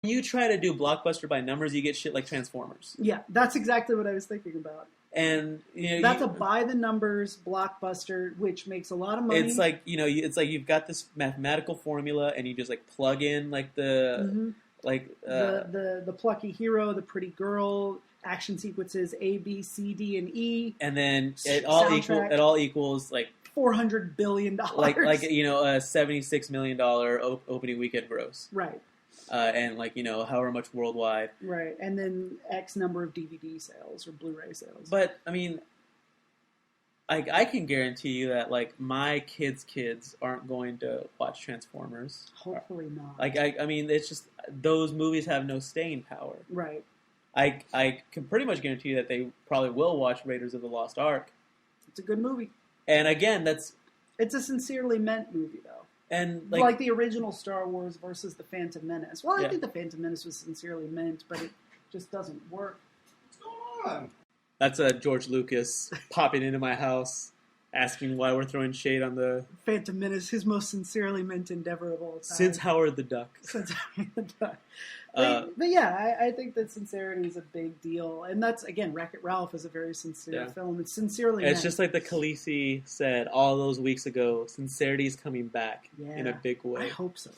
you try to do blockbuster by numbers, you get shit like Transformers. Yeah, that's exactly what I was thinking about. And that's a by the numbers blockbuster, which makes a lot of money. It's like it's like you've got this mathematical formula, and you just like plug in like the the plucky hero, the pretty girl, action sequences A, B, C, D, and E, and then it all equals like $400 billion, like a $76 million opening weekend gross, right? And like however much worldwide, right? And then X number of DVD sales or Blu-ray sales. But I mean, I can guarantee you that like my kids' aren't going to watch Transformers. Hopefully not. Like I mean, it's just those movies have no staying power. Right. I can pretty much guarantee you that they probably will watch Raiders of the Lost Ark. It's a good movie. And again, it's a sincerely meant movie, though. And like the original Star Wars versus the Phantom Menace. Well, I yeah. think the Phantom Menace was sincerely meant, but it just doesn't work. What's going on? That's George Lucas popping into my house, asking why we're throwing shade on the Phantom Menace, his most sincerely meant endeavor of all time. Since Howard the Duck. Since Howard the Duck. But yeah, I think that sincerity is a big deal. And that's, again, Wreck-It Ralph is a very sincere film. It's sincerely meant. It's just like the Khaleesi said all those weeks ago, sincerity is coming back in a big way. I hope so.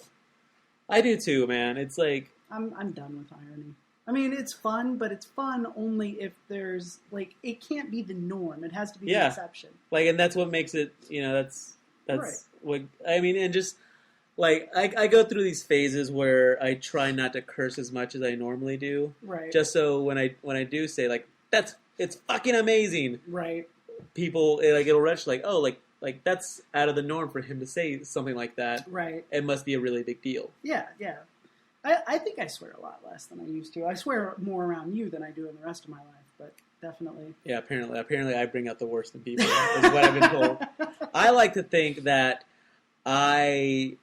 I do too, man. It's like... I'm done with irony. I mean, it's fun, but it's fun only if there's, like, it can't be the norm. It has to be the exception. Like, and that's what makes it, that's right. what, I mean, and just, like, I go through these phases where I try not to curse as much as I normally do. Right. Just so when I do say, like, it's fucking amazing. Right. People, like, it'll register, like, oh, like, that's out of the norm for him to say something like that. Right. It must be a really big deal. Yeah, yeah. I think I swear a lot less than I used to. I swear more around you than I do in the rest of my life, but definitely. Yeah, apparently I bring out the worst in people, is what I've been told. I like to think that I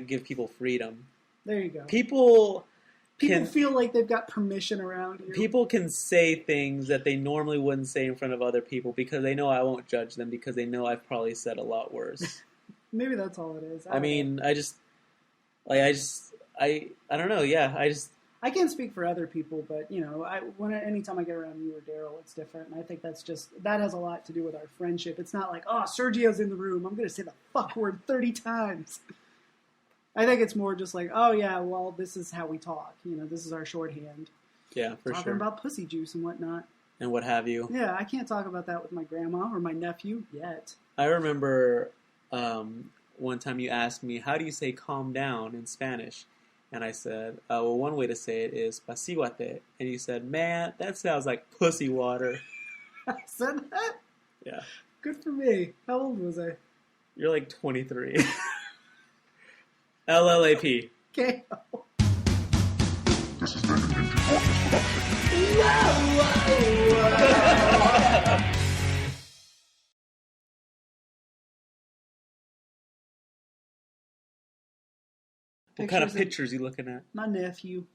give people freedom. There you go. People feel like they've got permission around you. People can say things that they normally wouldn't say in front of other people because they know I won't judge them because they know I've probably said a lot worse. Maybe that's all it is. I mean, I don't know. Yeah, I can't speak for other people, but anytime I get around you or Daryl, it's different, and I think that has a lot to do with our friendship. It's not like, oh, Sergio's in the room, I'm going to say the fuck word 30 times. I think it's more just like, oh yeah, well, this is how we talk. This is our shorthand. Yeah, for sure. Talking about pussy juice and whatnot. And what have you. Yeah, I can't talk about that with my grandma or my nephew yet. I remember one time you asked me, how do you say calm down in Spanish? And I said, well, one way to say it is pasiguate. And you said, man, that sounds like pussy water. I said that? Yeah. Good for me. How old was I? You're like 23. LLAP. Okay. This has been an Dorkness production. What kind of pictures are you looking at? My nephew.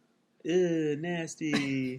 Ew, nasty.